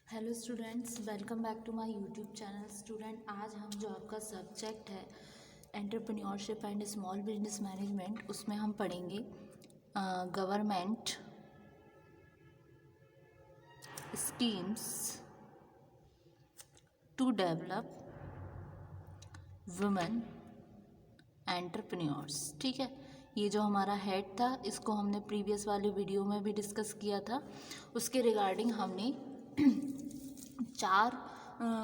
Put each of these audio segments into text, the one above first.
Hello students, welcome back to my YouTube channel. Student, आज हम जो आपका सब्जेक्ट है entrepreneurship and small business management, उसमें हम पढ़ेंगे government schemes to develop women entrepreneurs. ठीक है, ये जो हमारा हेड था, इसको हमने प्रीवियस वाली वीडियो में भी डिस्कस किया था। उसके रिगार्डिंग हमने चार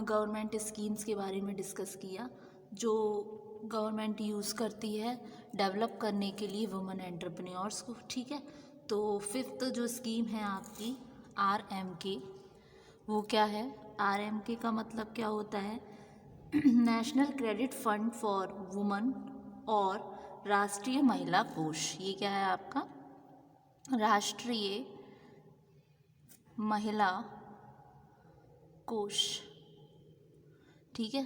गवर्नमेंट स्कीम्स के बारे में डिस्कस किया जो गवर्नमेंट यूज़ करती है डेवलप करने के लिए वुमेन एंटरप्रेन्योर्स को। ठीक है, तो फिफ्थ जो स्कीम है आपकी RMK, वो क्या है? RMK का मतलब क्या होता है? National credit fund for women और राष्ट्रीय महिला कोष। ये क्या है आपका? राष्ट्रीय महिला कोष। ठीक है,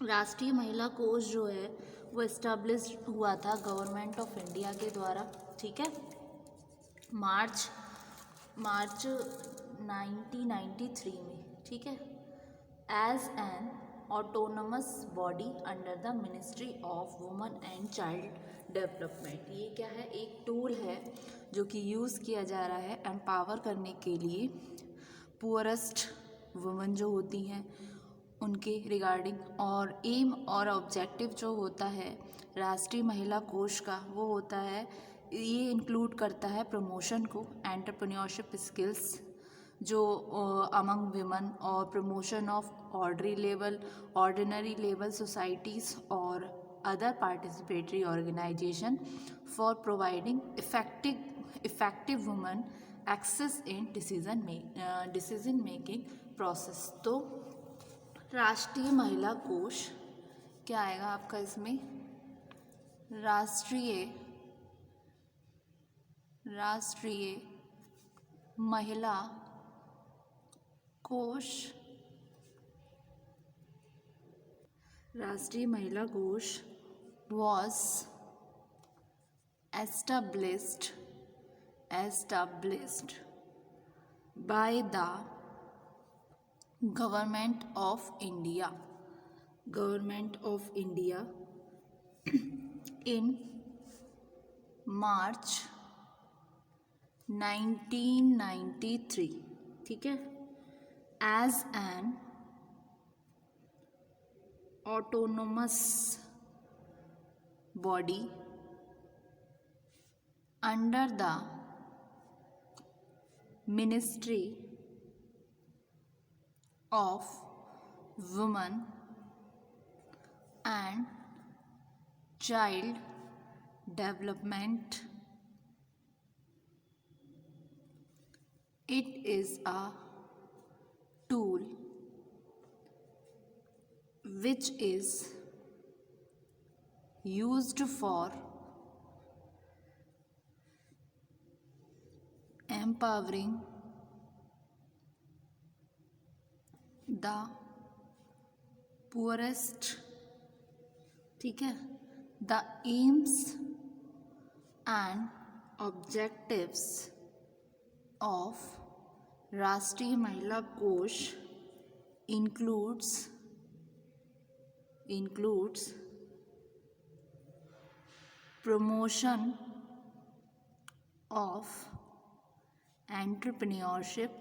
राष्ट्रीय महिला कोष जो है वो इस्टेब्लिश हुआ था गवर्नमेंट ऑफ इंडिया के द्वारा। ठीक है, मार्च 1993 में। ठीक है, as an autonomous body under the ministry of women and child development. ये क्या है? एक टूल है जो कि यूज़ किया जा रहा है एम्पावर करने के लिए पुअरेस्ट वुमेन जो होती हैं उनके रिगार्डिंग। और एम और ऑब्जेक्टिव जो होता है राष्ट्रीय महिला कोष का, वो होता है, ये इंक्लूड करता है प्रमोशन को, एंटरप्रेन्योरशिप स्किल्स जो अमंग विमेन, और promotion of ordinary level societies और other participatory organisation for providing effective women access in decision making process. तो राष्ट्रीय महिला कोष क्या आएगा आपका इसमें? राष्ट्रीय महिला कोष। राष्ट्रीय महिला कोष was established by the government of India in March 1993। ठीक है, as an autonomous body under the ministry of Women and Child Development. It is a tool which is used for empowering the poorest। ठीक है, the aims and objectives of राष्ट्रीय महिला कोष includes promotion of entrepreneurship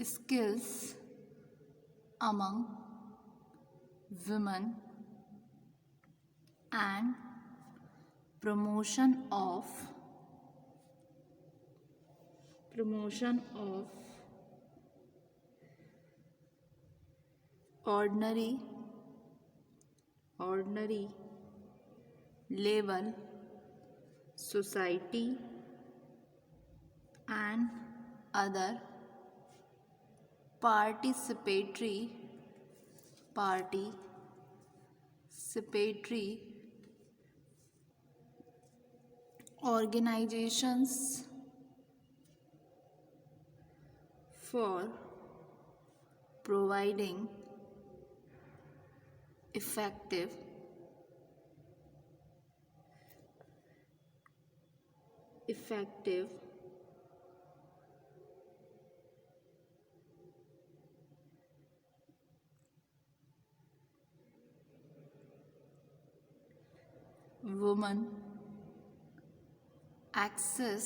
skills among women and promotion of ordinary level society and other participatory organizations for providing effective effective women access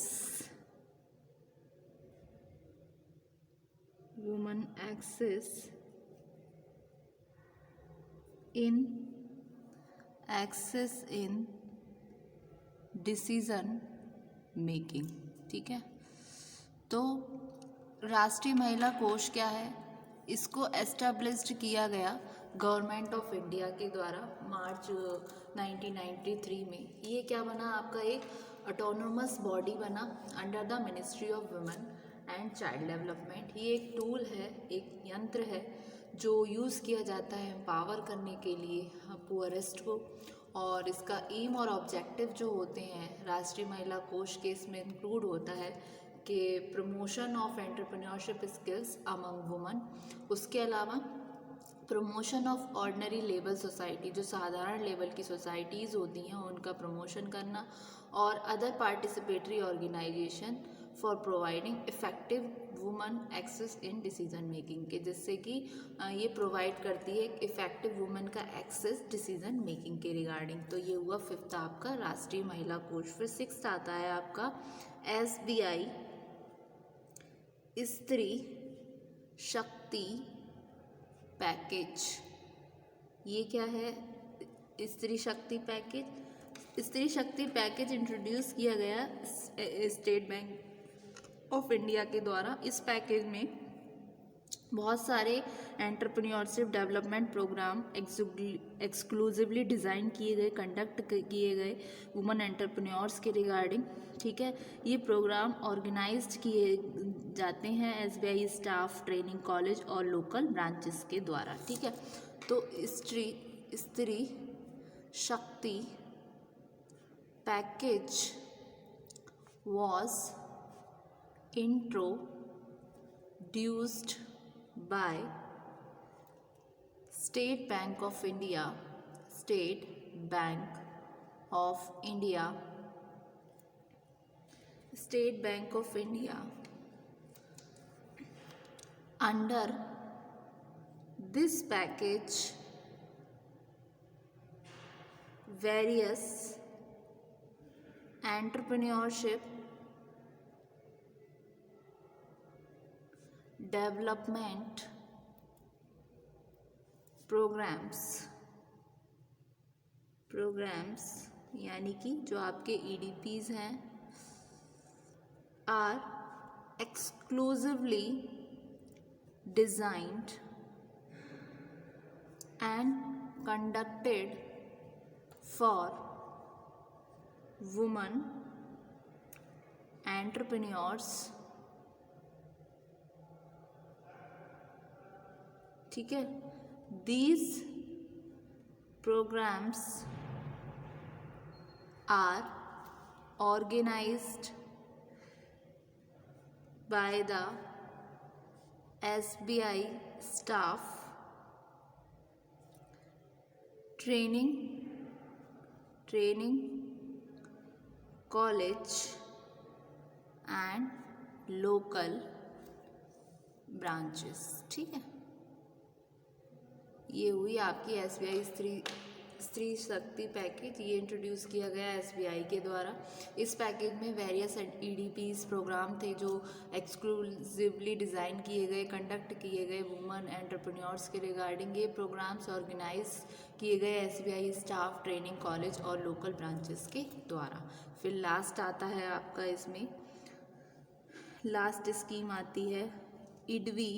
in decision making. ठीक है, तो राष्ट्रीय महिला कोष क्या है? इसको एस्टेब्लिश्ड किया गया गवर्नमेंट ऑफ इंडिया के द्वारा मार्च 1993 में। ये क्या बना आपका? एक ऑटोनोमस बॉडी बना under the ministry of women and child development. ये एक टूल है, एक यंत्र है जो यूज़ किया जाता है एम्पावर करने के लिए पुअरेस्ट को। और इसका एम और ऑब्जेक्टिव जो होते हैं राष्ट्रीय महिला कोष के, इसमें इंक्लूड होता है कि promotion of entrepreneurship skills among woman. उसके अलावा promotion of ordinary level society, जो साधारण लेवल की सोसाइटीज़ होती हैं उनका प्रमोशन करना, और other participatory organisation for providing effective woman access in decision making के, जिससे कि ये प्रोवाइड करती है इफेक्टिव वुमन का एक्सेस डिसीजन मेकिंग के रिगार्डिंग। तो ये हुआ फिफ्थ आपका राष्ट्रीय महिला कोष। फिर सिक्स्थ आता है आपका SBI स्त्री शक्ति पैकेज। ये क्या है? स्त्री शक्ति पैकेज। स्त्री शक्ति पैकेज इंट्रोड्यूस किया गया स्टेट बैंक ऑफ इंडिया के द्वारा। इस पैकेज में बहुत सारे entrepreneurship development programme exclusively design किए गए, कंडक्ट किए गए वुमेन एंटरप्रेन्योर्स के रिगार्डिंग। ठीक है, ये प्रोग्राम ऑर्गेनाइज्ड किए जाते हैं SBI स्टाफ ट्रेनिंग कॉलेज और लोकल ब्रांचेस के द्वारा। ठीक है, तो स्त्री शक्ति package was introduced by State Bank of India under this package various entrepreneurship development programmes यानी कि जो आपके EDPs हैं are exclusively designed and conducted for women entrepreneurs. ठीक है, these programs are organized by the SBI staff training college and local branches। ठीक है, ये हुई आपकी SBI स्त्री शक्ति पैकेज। ये इंट्रोड्यूस किया गया SBI के द्वारा। इस पैकेज में वेरियस EDPs प्रोग्राम थे जो एक्सक्लूसिवली डिज़ाइन किए गए, कंडक्ट किए गए वुमेन एंटरप्रेन्योर्स के रिगार्डिंग। ये प्रोग्राम्स ऑर्गेनाइज किए गए SBI स्टाफ ट्रेनिंग कॉलेज और लोकल ब्रांचेस के द्वारा। फिर लास्ट आता है आपका, इसमें लास्ट स्कीम आती है IDVI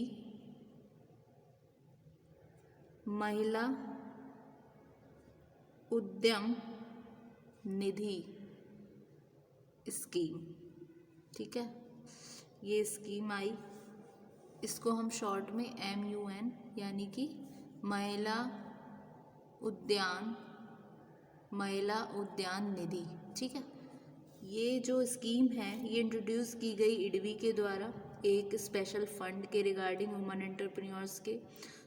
महिला उद्यम निधि स्कीम। ठीक है, ये स्कीम आई, इसको हम शॉर्ट में MUN यानी कि महिला उद्यान निधि। ठीक है, ये जो स्कीम है ये इंट्रोड्यूस की गई IDVI के द्वारा, एक स्पेशल फंड के रिगार्डिंग वुमेन एंटरप्रेन्योर्स के।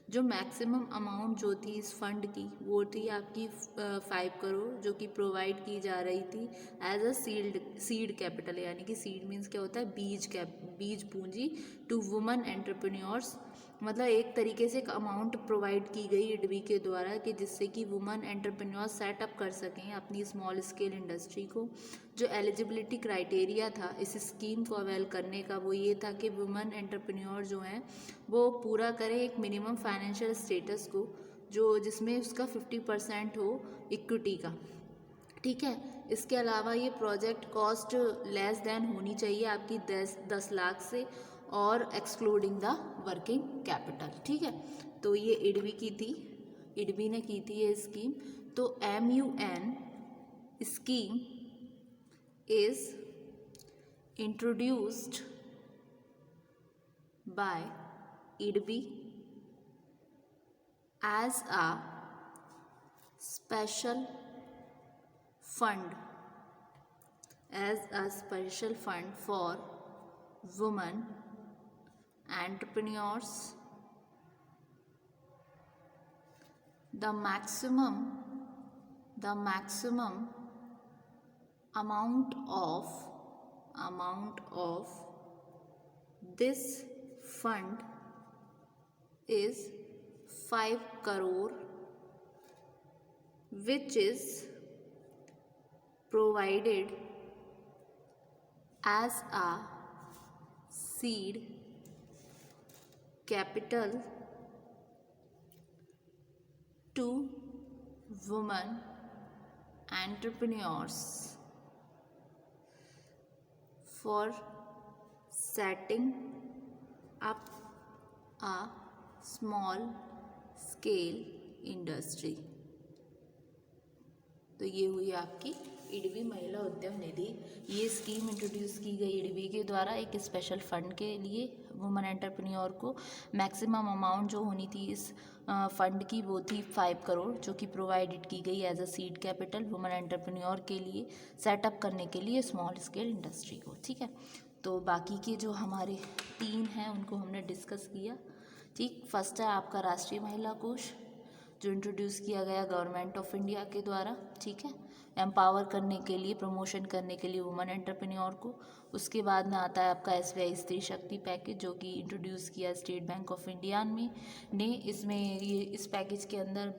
जो मैक्सिमम अमाउंट जो थी इस फंड की वो थी आपकी 5 करोड़, जो कि प्रोवाइड की जा रही थी एज अ सीड कैपिटल, यानी कि सीड मीन्स क्या होता है, बीज पूंजी टू वुमन एंटरप्रेन्योर्स। मतलब एक तरीके से एक अमाउंट प्रोवाइड की गई इडबी के द्वारा कि जिससे कि वुमन एंटरप्रेन्योर सेटअप कर सकें अपनी स्मॉल स्केल इंडस्ट्री को। जो एलिजिबिलिटी क्राइटेरिया था इस स्कीम को अवेल करने का वो ये था कि वुमन एंटरप्रेन्योर जो हैं वो पूरा करें एक मिनिमम फाइनेंशियल स्टेटस को, जो जिसमें उसका 50% हो इक्विटी का। ठीक है, इसके अलावा ये प्रोजेक्ट कॉस्ट लेस देन होनी चाहिए आपकी 10 लाख से, और एक्सक्लूडिंग द वर्किंग कैपिटल। ठीक है, तो ये इडबी की थी, इडबी ने की थी ये स्कीम। तो MUN scheme is introduced by IDBI as a special fund, for women entrepreneurs. The maximum amount of this fund is 5 crore, which is provided as a seed capital to women entrepreneurs for setting up a small scale industry। तो ये हुई आपकी इडबी महिला उद्यम निधि। ये scheme introduce की गई इडबी के द्वारा एक स्पेशल फंड के लिए वुमन एंटरप्रेन्योर को। मैक्सिमम अमाउंट जो होनी थी इस फंड की वो थी 5 करोड़, जो कि प्रोवाइडेड की गई as a seed capital woman entrepreneur के लिए सेटअप करने के लिए स्मॉल स्केल इंडस्ट्री को। ठीक है, तो बाकी के जो हमारे 3 हैं उनको हमने डिस्कस किया। ठीक, फर्स्ट है आपका राष्ट्रीय महिला कोष, जो इंट्रोड्यूस किया गया गवर्नमेंट ऑफ इंडिया के द्वारा। ठीक है, एम्पावर करने के लिए, प्रमोशन करने के लिए वुमन एंटरप्रेन्योर को। उसके बाद में आता है आपका SBI स्त्री शक्ति पैकेज, जो कि इंट्रोड्यूस किया स्टेट बैंक ऑफ इंडिया ने। इसमें ये इस पैकेज के अंदर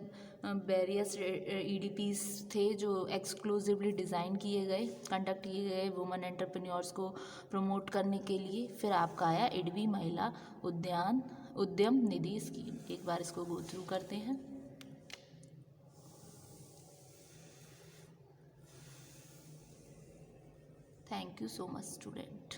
वेरियस EDPs थे जो एक्सक्लूसिवली डिज़ाइन किए गए, कंडक्ट किए गए वुमन एंटरप्रेन्योर्स को प्रमोट करने के लिए। फिर आपका आया इडबी महिला उद्यम निधि स्कीम। एक बार इसको गो थ्रू करते हैं। Thank you so much, student.